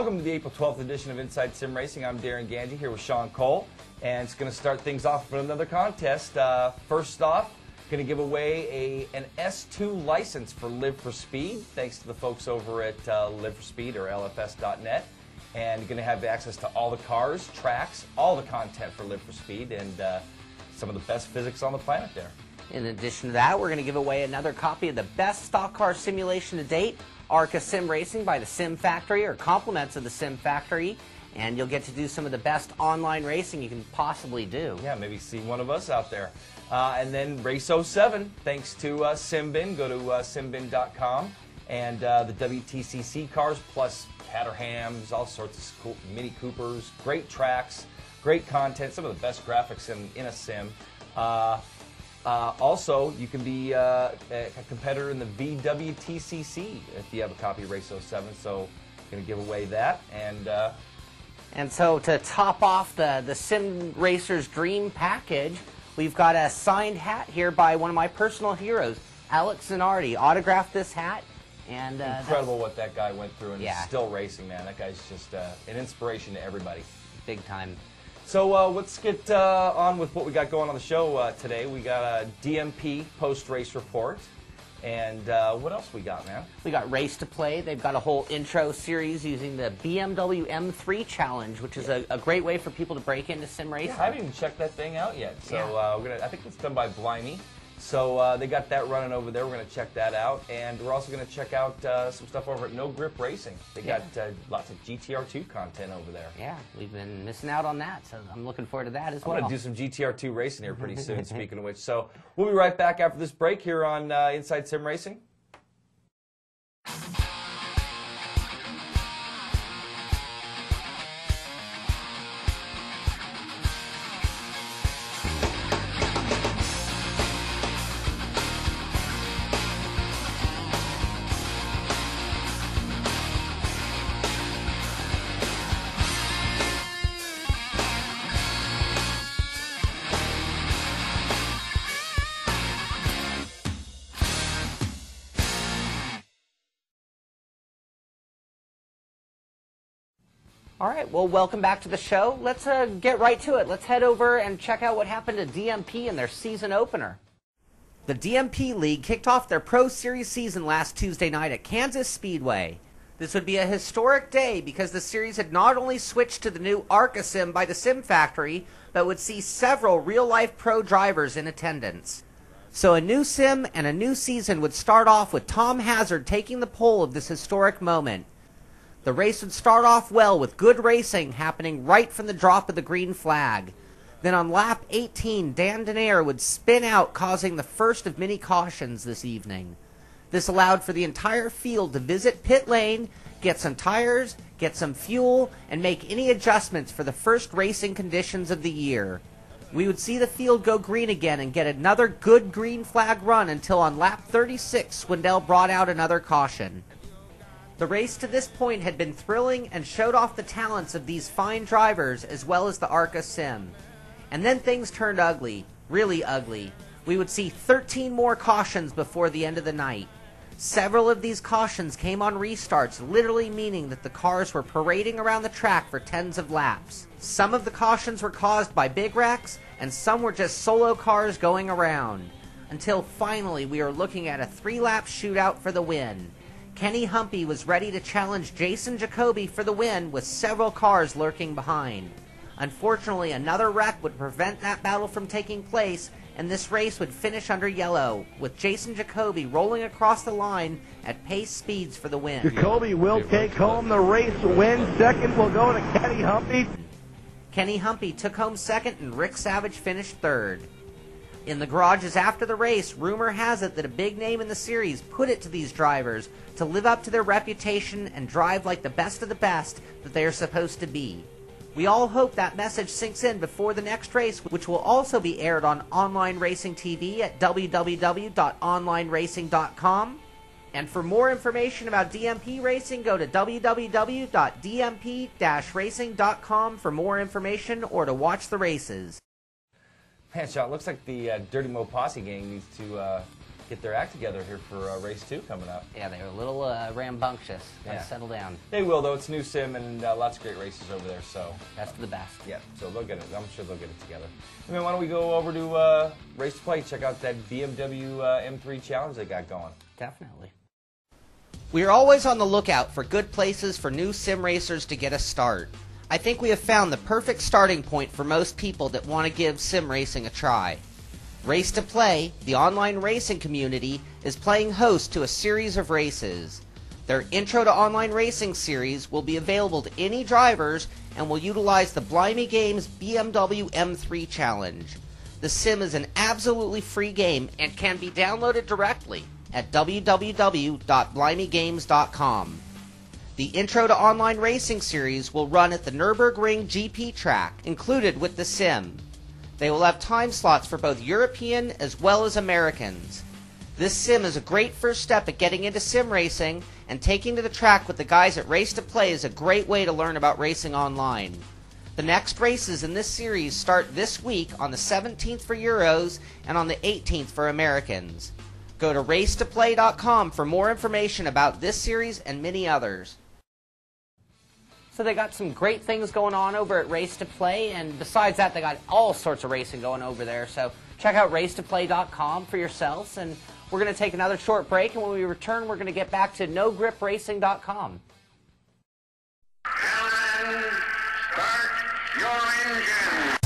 Welcome to the April 12th edition of Inside Sim Racing. I'm Darren Ganji here with Sean Cole, and it's going to start things off with another contest. First off, going to give away an S2 license for Live for Speed, thanks to the folks over at Live for Speed or LFS.net. And you're going to have access to all the cars, tracks, all the content for Live for Speed, and some of the best physics on the planet there. In addition to that, we're going to give away another copy of the best stock car simulation to date, ARCA Sim Racing by the Sim Factory, or compliments of the Sim Factory, and you'll get to do some of the best online racing you can possibly do. Yeah, maybe see one of us out there. And then Race 07, thanks to Simbin. Go to simbin.com, and the WTCC cars, plus Caterhams, all sorts of cool Mini Coopers, great tracks, great content, some of the best graphics in a sim. Also, you can be a competitor in the VWTCC if you have a copy of Race 07, so I'm going to give away that. And so to top off the Sim Racer's Dream Package, we've got a signed hat here by one of my personal heroes, Alex Zanardi. Autographed this hat. And incredible what that guy went through, and yeah, he's still racing, man. That guy's just an inspiration to everybody. Big time. So let's get on with what we got going on the show today. We got a DMP post-race report. And what else we got, man? We got Race to Play. They've got a whole intro series using the BMW M3 Challenge, which is a great way for people to break into sim racing. Yeah, I haven't even checked that thing out yet. So I think it's done by Blimey. So they got that running over there. We're going to check that out. And we're also going to check out some stuff over at No Grip Racing. They got lots of GTR2 content over there. Yeah, we've been missing out on that, so I'm looking forward to that as well. I'm going to do some GTR2 racing here pretty soon, speaking of which. So we'll be right back after this break here on Inside Sim Racing. All right, well, welcome back to the show. Let's get right to it. Let's head over and check out what happened to DMP in their season opener. The DMP League kicked off their Pro Series season last Tuesday night at Kansas Speedway. This would be a historic day because the series had not only switched to the new ARCA Sim by the Sim Factory, but would see several real-life pro drivers in attendance. So a new sim and a new season would start off with Tom Hazard taking the pole of this historic moment. The race would start off well with good racing happening right from the drop of the green flag. Then on lap 18, Dan Denaire would spin out, causing the first of many cautions this evening. This allowed for the entire field to visit pit lane, get some tires, get some fuel, and make any adjustments for the first racing conditions of the year. We would see the field go green again and get another good green flag run until on lap 36, Swindell brought out another caution. The race to this point had been thrilling and showed off the talents of these fine drivers as well as the ARCA Sim. And then things turned ugly, really ugly. We would see 13 more cautions before the end of the night. Several of these cautions came on restarts, literally meaning that the cars were parading around the track for tens of laps. Some of the cautions were caused by big wrecks, and some were just solo cars going around. Until finally we were looking at a 3-lap shootout for the win. Kenny Humpy was ready to challenge Jason Jacoby for the win with several cars lurking behind. Unfortunately, another wreck would prevent that battle from taking place, and this race would finish under yellow, with Jason Jacoby rolling across the line at pace speeds for the win. Jacoby will take home the race win. Second will go to Kenny Humpy. Kenny Humpy took home second, and Rick Savage finished third. In the garages after the race, rumor has it that a big name in the series put it to these drivers to live up to their reputation and drive like the best of the best that they are supposed to be. We all hope that message sinks in before the next race, which will also be aired on Online Racing TV at www.onlineracing.com. And for more information about DMP racing, go to www.dmp-racing.com for more information or to watch the races. Man, Sean, it looks like the Dirty Mo Posse gang needs to get their act together here for race 2 coming up. Yeah, they were a little rambunctious. Gotta settle down. They will, though. It's a new sim and lots of great races over there. So that's for the best. Yeah, so they'll get it. I'm sure they'll get it together. I mean, why don't we go over to Race to Play? Check out that BMW M3 challenge they got going. Definitely. We are always on the lookout for good places for new sim racers to get a start. I think we have found the perfect starting point for most people that want to give sim racing a try. Race to Play, the online racing community, is playing host to a series of races. Their Intro to Online Racing series will be available to any drivers and will utilize the Blimey Games BMW M3 Challenge. The sim is an absolutely free game and can be downloaded directly at www.blimeygames.com. The Intro to Online Racing series will run at the Nürburgring GP track, included with the sim. They will have time slots for both European as well as Americans. This sim is a great first step at getting into sim racing, and taking to the track with the guys at Race to Play is a great way to learn about racing online. The next races in this series start this week on the 17th for Euros and on the 18th for Americans. Go to racetoplay.com for more information about this series and many others. So they got some great things going on over at Race to Play, and besides that, they got all sorts of racing going over there. So check out racetoplay.com for yourselves, and we're going to take another short break, and when we return, we're going to get back to nogripracing.com. Gentlemen, start your engine.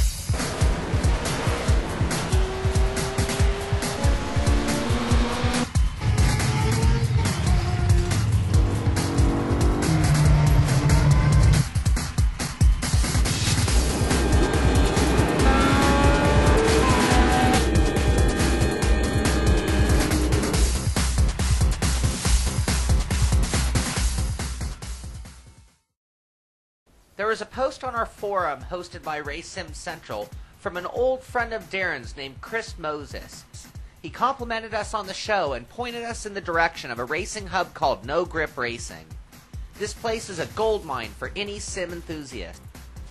There was a post on our forum hosted by Race Sim Central from an old friend of Darren's named Chris Moses. He complimented us on the show and pointed us in the direction of a racing hub called No Grip Racing. This place is a goldmine for any sim enthusiast.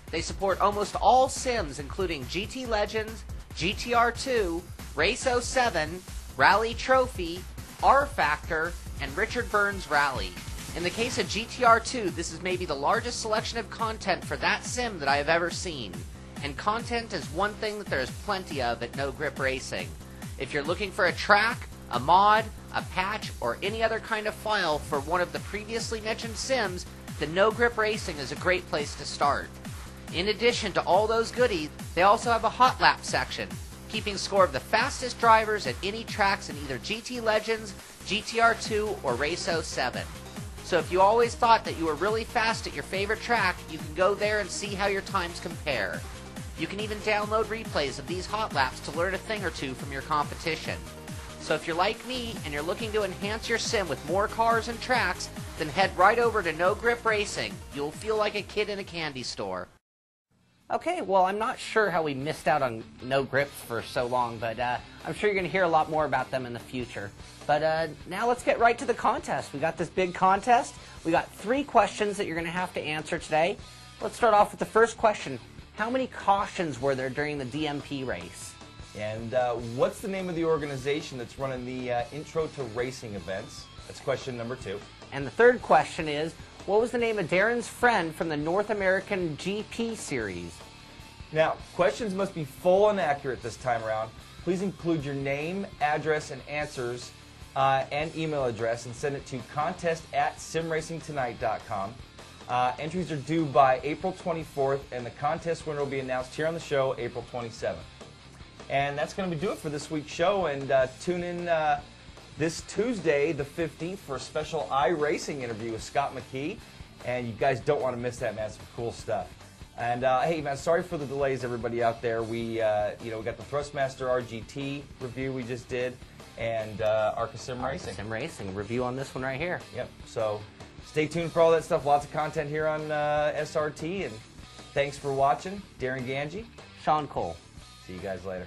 They support almost all sims including GT Legends, GTR2, Race 07, Rally Trophy, R-Factor, and Richard Burns Rally. In the case of GTR2, this is maybe the largest selection of content for that sim that I have ever seen. And content is one thing that there is plenty of at No Grip Racing. If you're looking for a track, a mod, a patch, or any other kind of file for one of the previously mentioned sims, then No Grip Racing is a great place to start. In addition to all those goodies, they also have a hot lap section, keeping score of the fastest drivers at any tracks in either GT Legends, GTR2, or Race 07. So if you always thought that you were really fast at your favorite track, you can go there and see how your times compare. You can even download replays of these hot laps to learn a thing or two from your competition. So if you're like me and you're looking to enhance your sim with more cars and tracks, then head right over to No Grip Racing. You'll feel like a kid in a candy store. Okay, well, I'm not sure how we missed out on No Grips for so long, but I'm sure you're going to hear a lot more about them in the future. But now let's get right to the contest. We got this big contest. We got 3 questions that you're going to have to answer today. Let's start off with the first question. How many cautions were there during the DMP race? And what's the name of the organization that's running the Intro to Racing events? That's question number 2. And the third question is, what was the name of Darren's friend from the North American GP series? Now, questions must be full and accurate this time around. Please include your name, address, and answers and email address, and send it to contest@simracingtonight.com. Entries are due by April 24th, and the contest winner will be announced here on the show April 27th. And that's going to do it for this week's show, and tune in this Tuesday, the 15th, for a special iRacing interview with Scott McKee. And you guys don't want to miss that, man. Some cool stuff. And hey, man, sorry for the delays, everybody out there. We got the Thrustmaster RGT review we just did, and Arca Sim Racing. Sim Racing review on this one right here. Yep. So stay tuned for all that stuff. Lots of content here on SRT. And thanks for watching. Darren Ganji. Sean Cole. See you guys later.